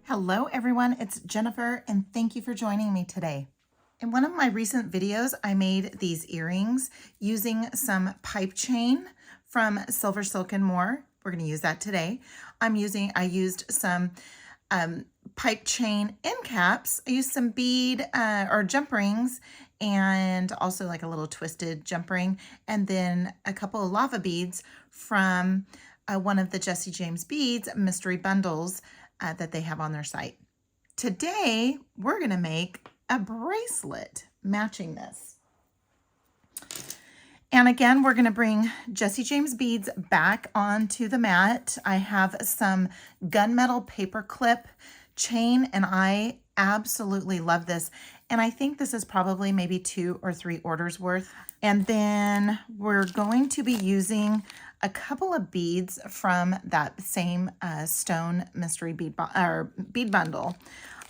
Hello everyone, it's Jennifer and thank you for joining me today. In one of my recent videos, I made these earrings using some pipe chain from SilverSilk More. We're going to use that today. I used some pipe chain end caps. I used some bead or jump rings and also like a little twisted jump ring, and then a couple of lava beads from one of the Jesse James Beads mystery bundles that they have on their site. Today, we're going to make a bracelet matching this. And again, we're going to bring Jesse James beads back onto the mat. I have some gunmetal paperclip chain, and I absolutely love this. And I think this is probably maybe 2 or 3 orders worth. And then we're going to be using a couple of beads from that same stone mystery bead bundle.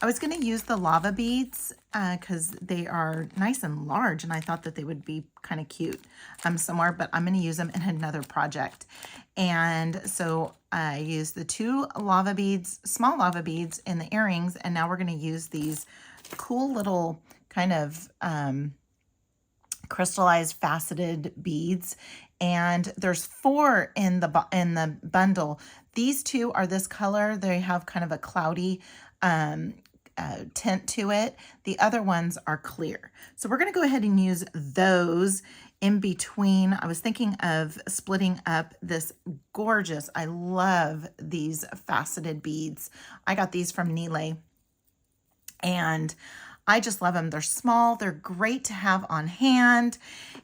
I was going to use the lava beads because they are nice and large, and I thought that they would be kind of cute somewhere, but I'm going to use them in another project. And so I used the 2 lava beads, small lava beads in the earrings, and now we're going to use these cool little kind of crystallized faceted beads, and there's 4 in the bundle. These 2 are this color. They have kind of a cloudy tint to it. The other ones are clear. So we're going to go ahead and use those in between. I was thinking of splitting up this gorgeous, I love these faceted beads. I got these from Nile, and I just love them. They're small. They're great to have on hand.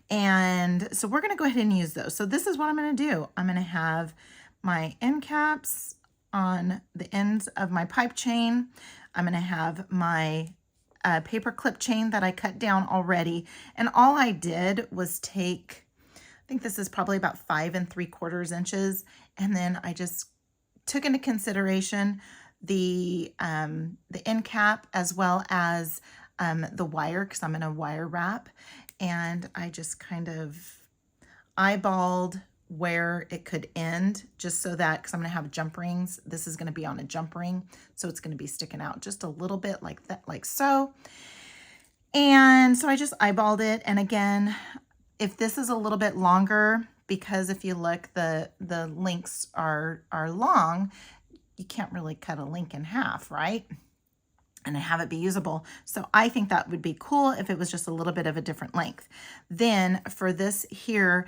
And so we're going to go ahead and use those. So this is what I'm going to do. I'm going to have my end caps on the ends of my pipe chain. I'm going to have my paper clip chain that I cut down already. And all I did was take, I think this is probably about 5 3/4 inches. And then I just took into consideration the end cap as well as the wire, because I'm going to wire wrap. And I just kind of eyeballed where it could end, just so that, because I'm going to have jump rings, this is going to be on a jump ring, so it's going to be sticking out just a little bit like that, like so. And so I just eyeballed it. And again, if this is a little bit longer, because if you look, the links are long, you can't really cut a link in half, right? And have it be usable. So I think that would be cool if it was just a little bit of a different length. Then for this here,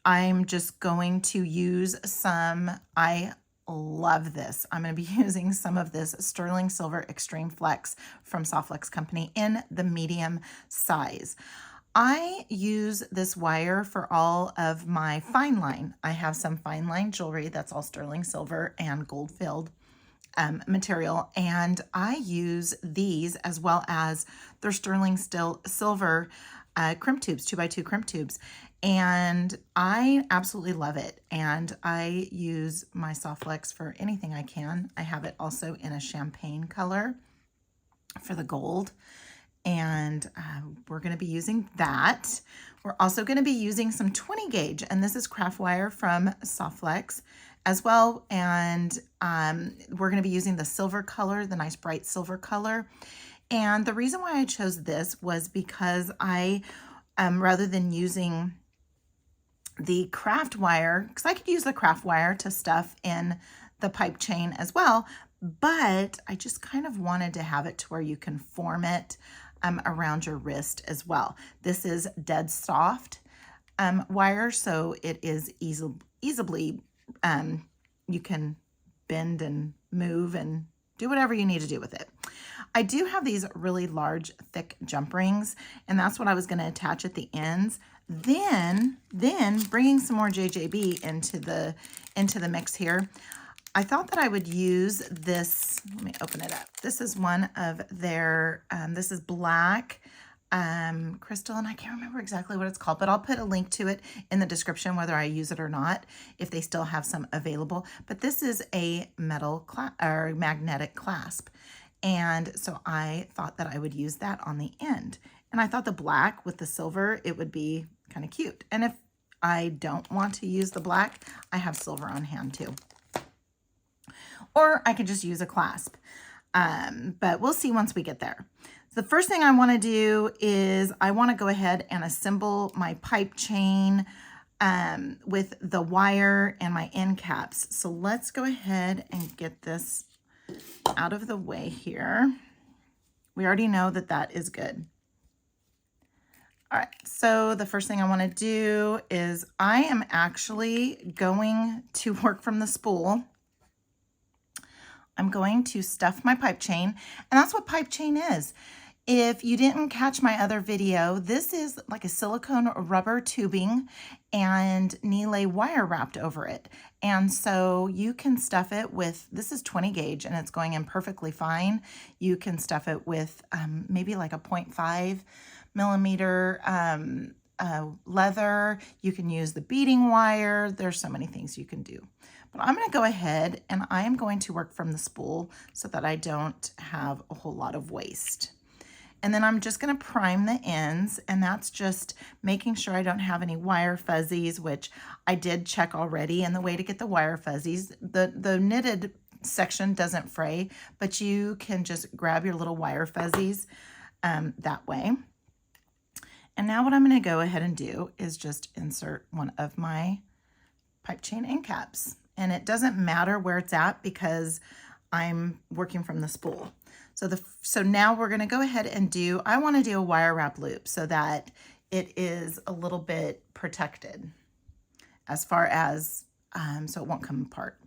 I'm just going to use some, I love this. I'm going to be using some of this sterling silver extreme flex from Soft Flex Company in the medium size. I use this wire for all of my fine line. I have some fine line jewelry that's all sterling silver and gold filled material, and I use these as well as their sterling silver crimp tubes, 2x2 crimp tubes, and I absolutely love it. And I use my Soft Flex for anything I can. I have it also in a champagne color for the gold, and we're going to be using that. We're also going to be using some 20 gauge, and this is craftwire from Soft Flex as well. And we're going to be using the silver color, the nice bright silver color. And the reason why I chose this was because I, rather than using the craft wire, because I could use the craft wire to stuff in the pipe chain as well, but I just kind of wanted to have it to where you can form it around your wrist as well. This is dead soft wire, so it is easily, you can bend and move and do whatever you need to do with it. I do have these really large, thick jump rings, and that's what I was going to attach at the ends. Then bringing some more JJB into the mix here, I thought that I would use this. Let me open it up. This is one of their, this is black crystal, and I can't remember exactly what it's called, but I'll put a link to it in the description, whether I use it or not, if they still have some available. But this is a metal or magnetic clasp. And so I thought that I would use that on the end. And I thought the black with the silver, it would be kind of cute. And if I don't want to use the black, I have silver on hand too. or I could just use a clasp. But we'll see once we get there. The first thing I want to do is I want to go ahead and assemble my pipe chain with the wire and my end caps. So let's go ahead and get this out of the way here. We already know that that is good. All right, so the first thing I want to do is I am actually going to work from the spool. I'm going to stuff my pipe chain, and that's what pipe chain is. If you didn't catch my other video, this is like a silicone rubber tubing and knee-lay wire wrapped over it. And so you can stuff it with, this is 20 gauge and it's going in perfectly fine. You can stuff it with maybe like a 0.5 millimeter leather. You can use the beading wire. There's so many things you can do. But I'm going to go ahead and I am going to work from the spool so that I don't have a whole lot of waste. And then I'm just going to prime the ends, and that's just making sure I don't have any wire fuzzies, which I did check already. And the way to get the wire fuzzies, the knitted section doesn't fray, but you can just grab your little wire fuzzies that way. And now what I'm going to go ahead and do is just insert one of my pipe chain end caps. And it doesn't matter where it's at because I'm working from the spool. So now we're going to go ahead and I want to do a wire wrap loop so that it is a little bit protected as far as, so it won't come apart.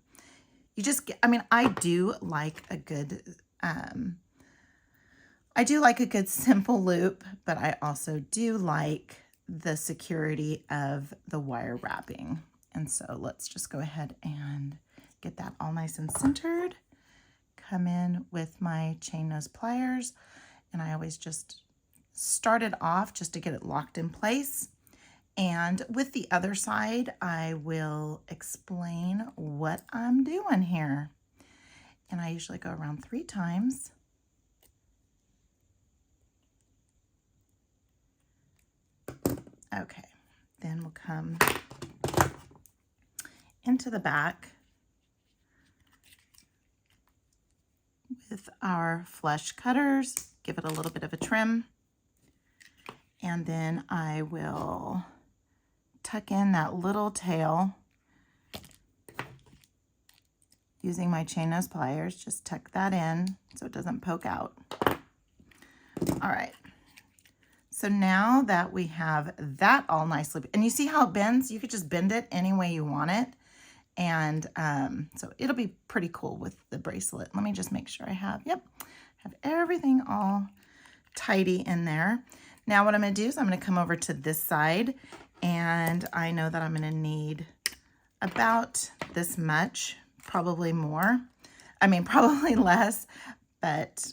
You just get, I mean, I do like a good simple loop, but I also do like the security of the wire wrapping. And so let's just go ahead and get that all nice and centered. Come in with my chain nose pliers, and I always just start it off just to get it locked in place. And with the other side, I will explain what I'm doing here. And I usually go around 3 times. Okay, then we'll come into the back with our flush cutters, give it a little bit of a trim, and then I will tuck in that little tail using my chain nose pliers. Just tuck that in so it doesn't poke out. All right, so now that we have that all nicely, and you see how it bends? You could just bend it any way you want it. And so it'll be pretty cool with the bracelet. Let me just make sure I have everything all tidy in there. Now what I'm going to do is I'm going to come over to this side, and I know that I'm going to need about this much, probably more. I mean, probably less, but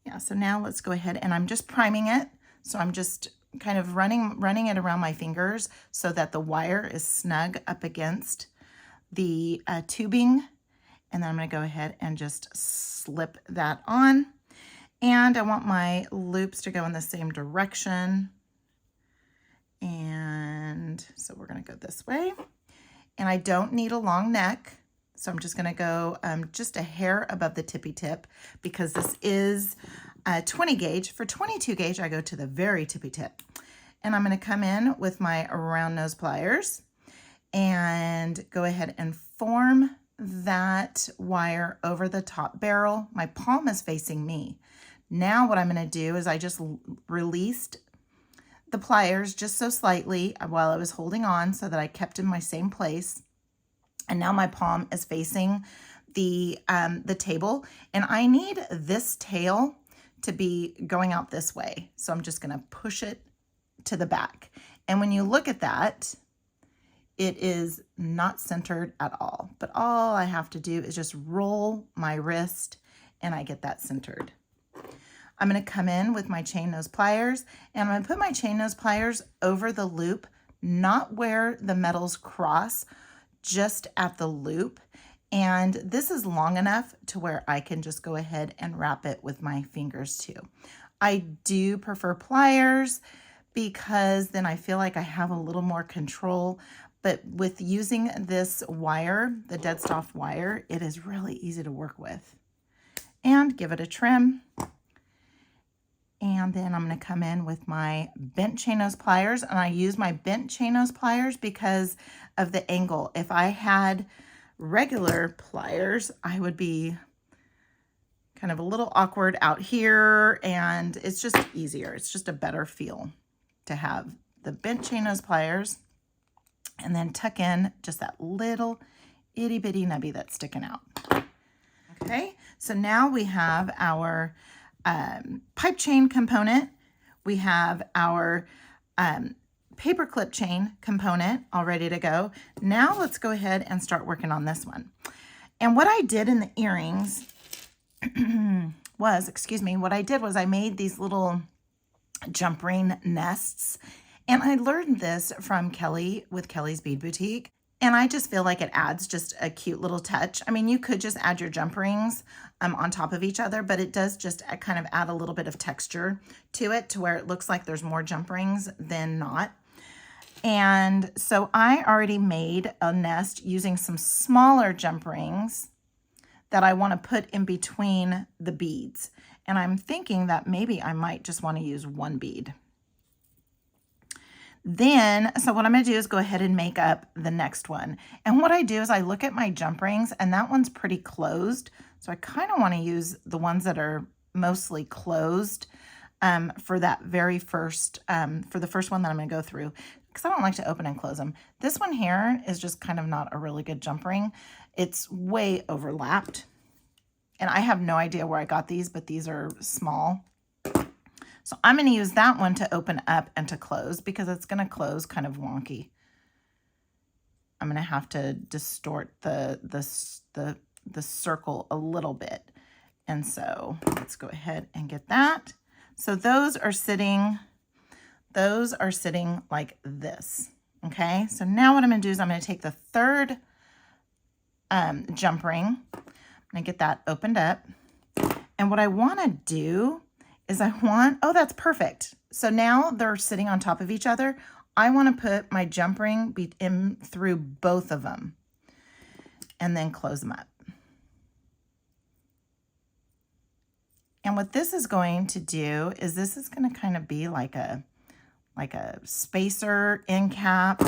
yeah, so now let's go ahead, and I'm just priming it. So I'm just kind of running it around my fingers so that the wire is snug up against the tubing. And then I'm going to go ahead and just slip that on. And I want my loops to go in the same direction. And so we're going to go this way. And I don't need a long neck, so I'm just going to go just a hair above the tippy tip because this is 20 gauge. For 22 gauge, I go to the very tippy tip. And I'm going to come in with my round nose pliers and go ahead and form that wire over the top barrel. My palm is facing me. Now what I'm going to do is I just released the pliers just so slightly while I was holding on so that I kept in my same place. And now my palm is facing the table, and I need this tail to be going out this way. So I'm just going to push it to the back. And when you look at that, it is not centered at all. But all I have to do is just roll my wrist and I get that centered. I'm going to come in with my chain nose pliers, and I'm going to put my chain nose pliers over the loop, not where the metals cross, just at the loop. And this is long enough to where I can just go ahead and wrap it with my fingers too. I do prefer pliers because then I feel like I have a little more control. But with using this wire, the dead soft wire, it is really easy to work with. And give it a trim. And then I'm going to come in with my bent chain nose pliers, and I use my bent chain nose pliers because of the angle. If I had regular pliers, I would be kind of a little awkward out here, and it's just easier. It's just a better feel to have the bent chain nose pliers and then tuck in just that little itty bitty nubby that's sticking out. Okay, so now we have our pipe chain component. We have our paper clip chain component all ready to go. Now let's go ahead and start working on this one. And what I did in the earrings was, what I did was I made these little jump ring nests. And I learned this from Kelly with Kelly's Bead Boutique. And I just feel like it adds just a cute little touch. I mean, you could just add your jump rings on top of each other, but it does just kind of add a little bit of texture to it to where it looks like there's more jump rings than not. And so I already made a nest using some smaller jump rings that I want to put in between the beads. And I'm thinking that maybe I might just want to use one bead. Then, so what I'm going to do is go ahead and make up the next one. And what I do is I look at my jump rings, and that one's pretty closed. So I kind of want to use the ones that are mostly closed for that very first, for the first one that I'm going to go through, because I don't like to open and close them. This one here is just kind of not a really good jump ring. It's way overlapped. And I have no idea where I got these, but these are small. So I'm going to use that one to open up and to close because it's going to close kind of wonky. I'm going to have to distort the circle a little bit. And so let's go ahead and get that. So those are sitting like this. Okay. So now what I'm going to do is I'm going to take the third jump ring. I'm going to get that opened up. And what I want to do is oh, that's perfect. So now they're sitting on top of each other. I want to put my jump ring in through both of them and then close them up. And what this is going to do is this is going to kind of be like a spacer end cap.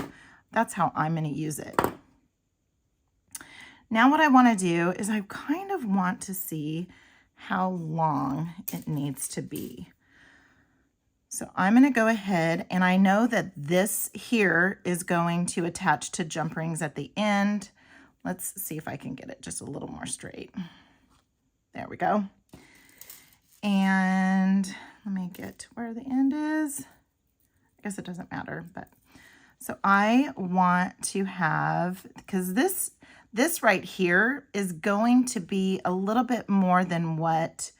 That's how I'm going to use it. Now what I want to do is I kind of want to see how long it needs to be. So I'm going to go ahead, and I know that this here is going to attach to jump rings at the end. Let's see if I can get it just a little more straight. There we go. And let me get where the end is. I guess it doesn't matter, but so I want to have, because this right here is going to be a little bit more than what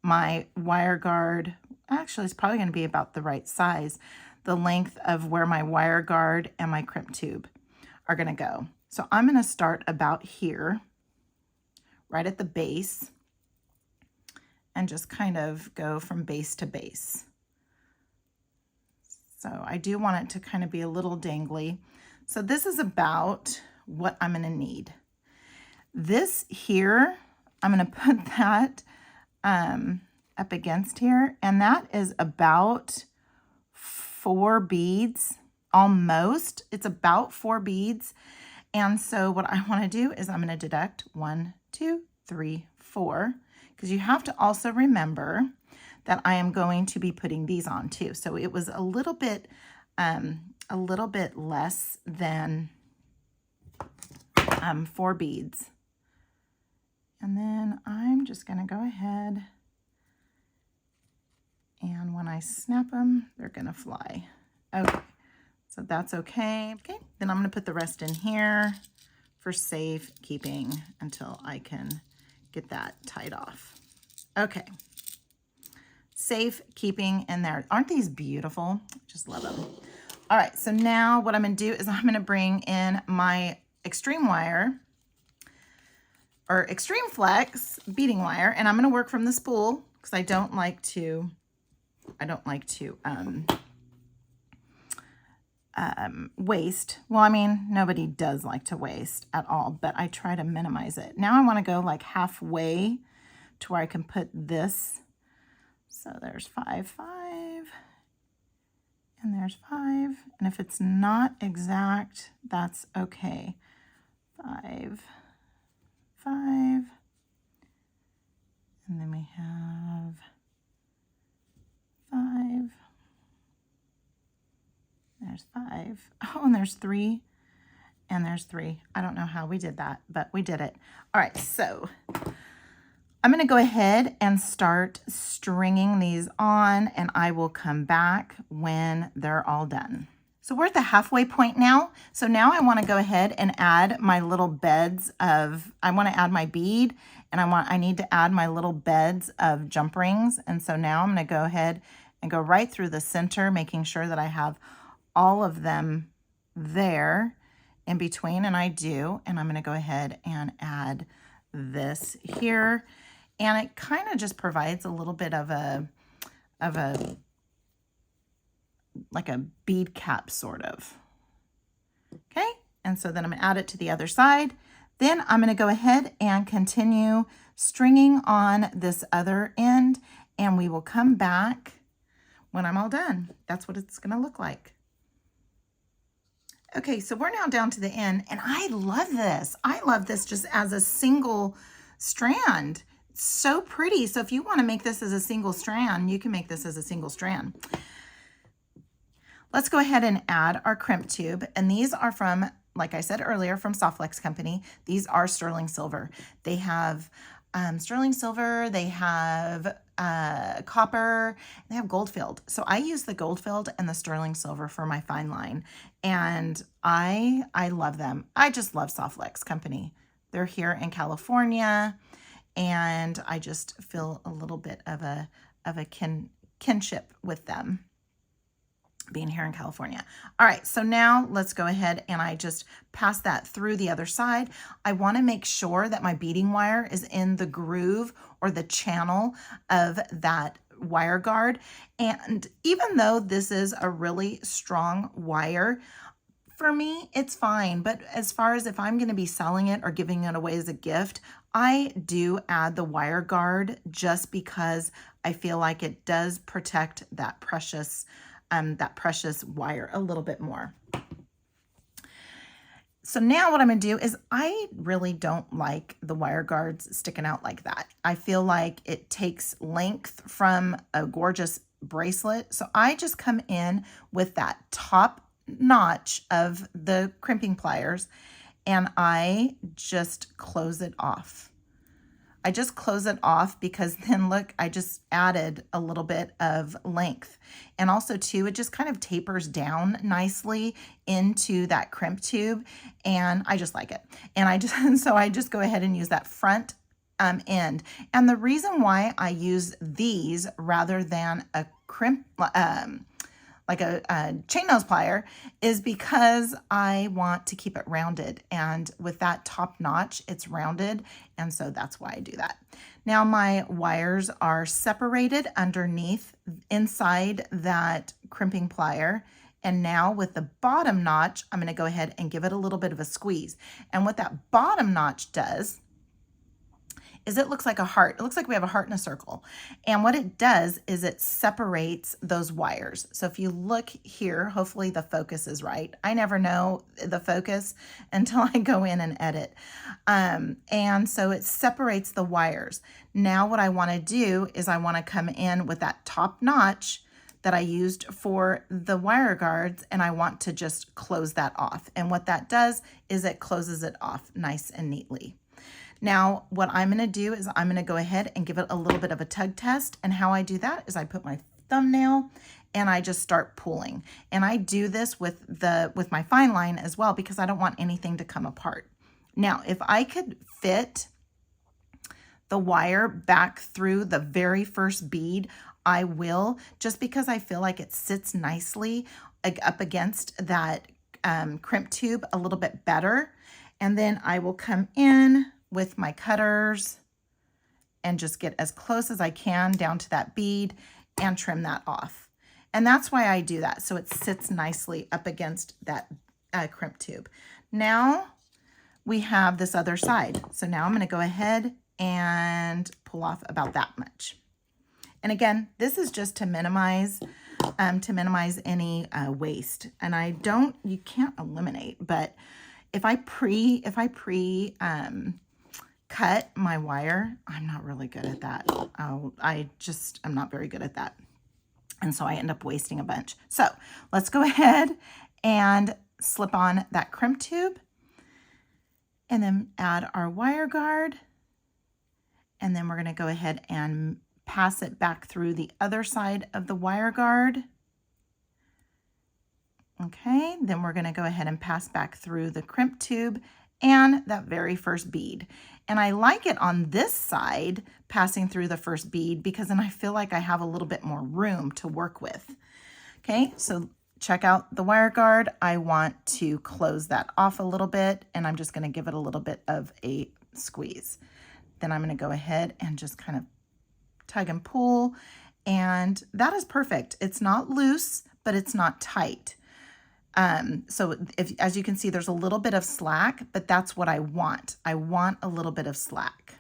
my wire guard, actually it's probably going to be about the right size, the length of where my wire guard and my crimp tube are going to go. So I'm going to start about here, right at the base, and just kind of go from base to base. So I do want it to kind of be a little dangly. So this is about what I'm going to need. This here, I'm going to put that up against here, and that is about 4 beads, almost. It's about 4 beads. And so what I want to do is I'm going to deduct 1, 2, 3, 4, because you have to also remember that I am going to be putting these on too. So it was a little bit less than 4 beads. And then I'm just going to go ahead, and when I snap them, they're going to fly. Okay, so that's okay. Okay, then I'm going to put the rest in here for safekeeping until I can get that tied off. Okay, safekeeping in there. Aren't these beautiful? Just love them. All right, so now what I'm going to do is I'm going to bring in my extreme wire, or extreme flex beading wire, and I'm going to work from the spool because I don't like to waste. Well, I mean, nobody does like to waste at all, but I try to minimize it. Now I want to go like halfway to where I can put this. So there's 5, 5, and there's 5. And if it's not exact, that's okay. 5, 5, and then we have 5. There's 5. Oh, and there's 3. And there's 3. I don't know how we did that, but we did it. All right, so I'm going to go ahead and start stringing these on, and I will come back when they're all done. So we're at the halfway point now. So now I want to go ahead and add my little beds of, I want to add my bead, and I need to add my little beds of jump rings. And so now I'm going to go ahead and go right through the center, making sure that I have all of them there in between, and I do. And I'm going to go ahead and add this here, and it kind of just provides a little bit of a like a bead cap sort of. Okay, and so then I'm going to add it to the other side. Then I'm going to go ahead and continue stringing on this other end, and we will come back when I'm all done. That's what it's going to look like. Okay, so we're now down to the end, and I love this. I love this just as a single strand. It's so pretty. So if you want to make this as a single strand, you can make this as a single strand. Let's go ahead and add our crimp tube, and these are from, like I said earlier, from Softflex Company. These are sterling silver. They have sterling silver, they have copper, they have gold filled. So I use the gold filled and the sterling silver for my fine line, and I love them. I just love Softflex Company. They're here in California, and I just feel a little bit of a kinship with them, being here in California. All right, so now let's go ahead and I just pass that through the other side. I want to make sure that my beading wire is in the groove or the channel of that wire guard. And even though this is a really strong wire, for me, it's fine. But as far as if I'm going to be selling it or giving it away as a gift, I do add the wire guard just because I feel like it does protect that precious wire a little bit more. So now what I'm going to do is I really don't like the wire guards sticking out like that. I feel like it takes length from a gorgeous bracelet. So I just come in with that top notch of the crimping pliers, and I just close it off. I just close it off because then look, I just added a little bit of length. And also too, it just kind of tapers down nicely into that crimp tube, and I just like it. And so I just go ahead and use that front end. And the reason why I use these rather than a crimp, like a chain nose plier, is because I want to keep it rounded, and with that top notch it's rounded, and so that's why I do that. Now my wires are separated underneath inside that crimping plier, and now with the bottom notch I'm going to go ahead and give it a little bit of a squeeze. And what that bottom notch does is it looks like a heart. It looks like we have a heart in a circle. And what it does is it separates those wires. So if you look here, hopefully the focus is right. I never know the focus until I go in and edit. And so it separates the wires. Now what I want to do is I want to come in with that top notch that I used for the wire guards, and I want to just close that off. And what that does is it closes it off nice and neatly. Now, what I'm going to do is I'm going to go ahead and give it a little bit of a tug test. And how I do that is I put my thumbnail and I just start pulling. And I do this with my fine line as well because I don't want anything to come apart. Now, if I could fit the wire back through the very first bead, I will, just because I feel like it sits nicely up against that crimp tube a little bit better. And then I will come in with my cutters and just get as close as I can down to that bead and trim that off. And that's why I do that. So it sits nicely up against that crimp tube. Now we have this other side. So now I'm going to go ahead and pull off about that much. And again, this is just to minimize any waste. And you can't eliminate, but if I cut my wire, I'm not really good at that. I'm not very good at that. And so I end up wasting a bunch. So let's go ahead and slip on that crimp tube and then add our wire guard. And then we're going to go ahead and pass it back through the other side of the wire guard. Okay, then we're going to go ahead and pass back through the crimp tube and that very first bead. And I like it on this side, passing through the first bead, because then I feel like I have a little bit more room to work with. Okay, so check out the wire guard. I want to close that off a little bit, and I'm just going to give it a little bit of a squeeze. Then I'm going to go ahead and just kind of tug and pull, and that is perfect. It's not loose, but it's not tight. So as you can see, there's a little bit of slack, but that's what I want. I want a little bit of slack.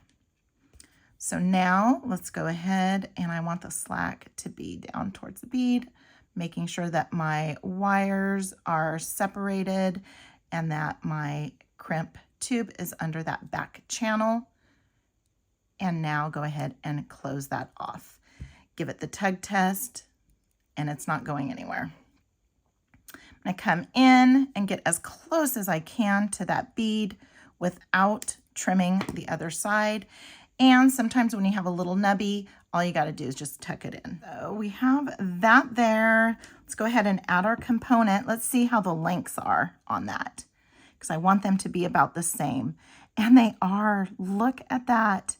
So now let's go ahead, and I want the slack to be down towards the bead, making sure that my wires are separated and that my crimp tube is under that back channel. And now go ahead and close that off. Give it the tug test, and it's not going anywhere. I come in and get as close as I can to that bead without trimming the other side. And sometimes when you have a little nubby, all you got to do is just tuck it in. So we have that there. Let's go ahead and add our component. Let's see how the lengths are on that, because I want them to be about the same. And they are. Look at that.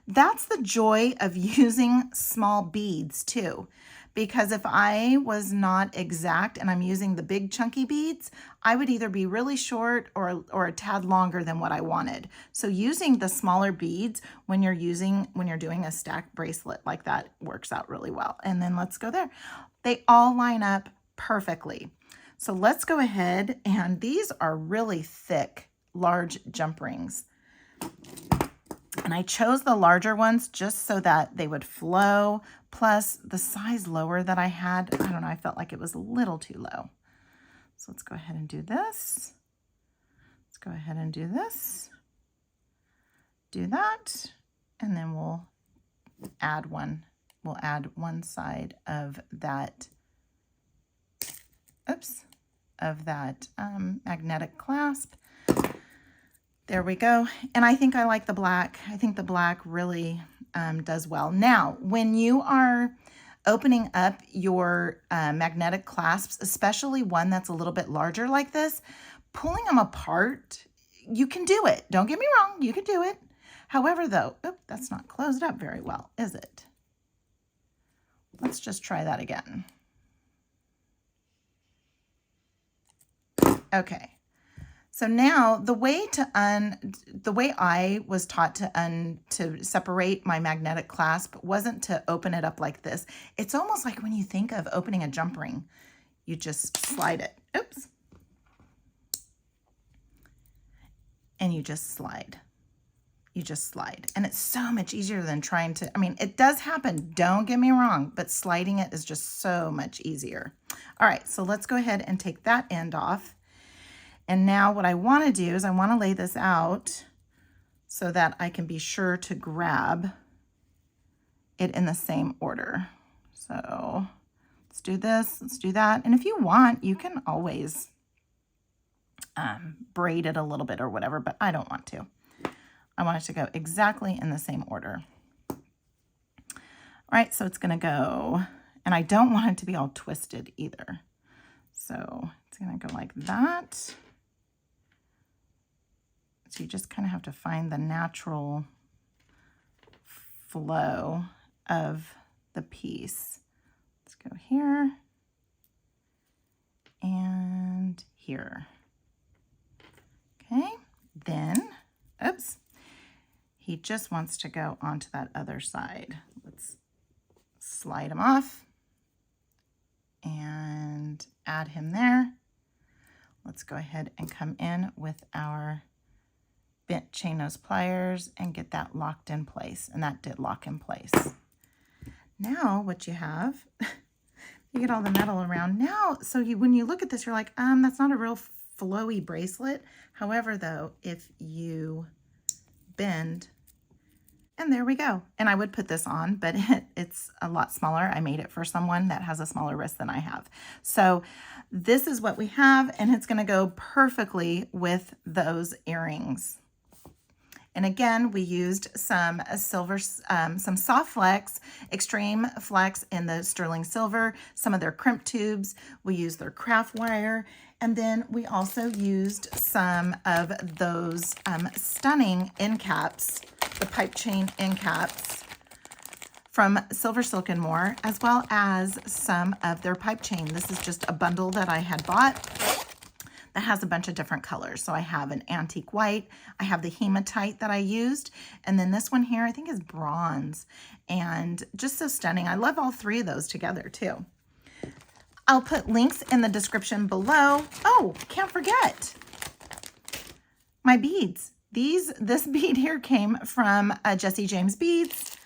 That's the joy of using small beads too. Because if I was not exact and I'm using the big chunky beads, I would either be really short or a tad longer than what I wanted. So using the smaller beads when you're doing a stacked bracelet like that works out really well. And then let's go there. They all line up perfectly. So let's go ahead, and these are really thick, large jump rings. And I chose the larger ones just so that they would flow, plus the size lower that I had, I don't know, I felt like it was a little too low. So let's go ahead and do this. Let's go ahead and do this. Do that, and then we'll add one. We'll add one side of that, magnetic clasp. There we go. And I think I like the black. I think the black really does well. Now, when you are opening up your magnetic clasps, especially one that's a little bit larger like this, pulling them apart, you can do it. Don't get me wrong, you can do it. However, though, that's not closed up very well, is it? Let's just try that again. Okay. So now the way I was taught to separate my magnetic clasp wasn't to open it up like this. It's almost like when you think of opening a jump ring, you just slide it. Oops. And you just slide. You just slide. And it's so much easier than trying to, I mean, it does happen, don't get me wrong, but sliding it is just so much easier. All right, so let's go ahead and take that end off. And now what I want to do is I want to lay this out so that I can be sure to grab it in the same order. So let's do this, let's do that. And if you want, you can always braid it a little bit or whatever, but I don't want to. I want it to go exactly in the same order. All right, so it's going to go, and I don't want it to be all twisted either. So it's going to go like that. So you just kind of have to find the natural flow of the piece. Let's go here and here. Okay, then, oops, he just wants to go onto that other side. Let's slide him off add him there. Let's go ahead and come in with our bent chain nose pliers and get that locked in place. And that did lock in place. Now what you have, you get all the metal around. Now, so when you look at this, you're like, that's not a real flowy bracelet. However, though, if you bend, and there we go. And I would put this on, but it's a lot smaller. I made it for someone that has a smaller wrist than I have. So this is what we have, and it's going to go perfectly with those earrings. And again, we used some some soft flex, extreme flex in the sterling silver, some of their crimp tubes. We used their craftwire. And then we also used some of those stunning end caps, the pipe chain end caps from SilverSilk More, as well as some of their pipe chain. This is just a bundle that I had bought that has a bunch of different colors. So I have an antique white, I have the hematite that I used, and then this one here I think is bronze, and just so stunning. I love all three of those together too. I'll put links in the description below. Oh, can't forget my beads. This bead here came from Jesse James Beads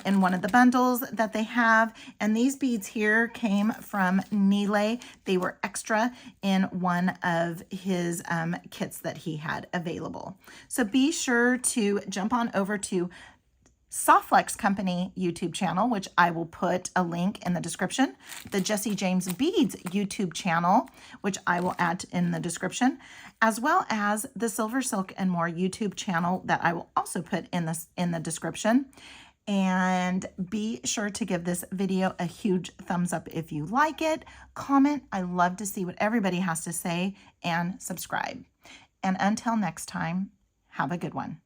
in one of the bundles that they have. And these beads here came from Nile. They were extra in one of his kits that he had available. So be sure to jump on over to Softflex Company YouTube channel, which I will put a link in the description, the Jesse James Beads YouTube channel, which I will add in the description, as well as the SilverSilk More YouTube channel that I will also put in the description. And be sure to give this video a huge thumbs up if you like it. Comment. I love to see what everybody has to say, and subscribe. And until next time, have a good one.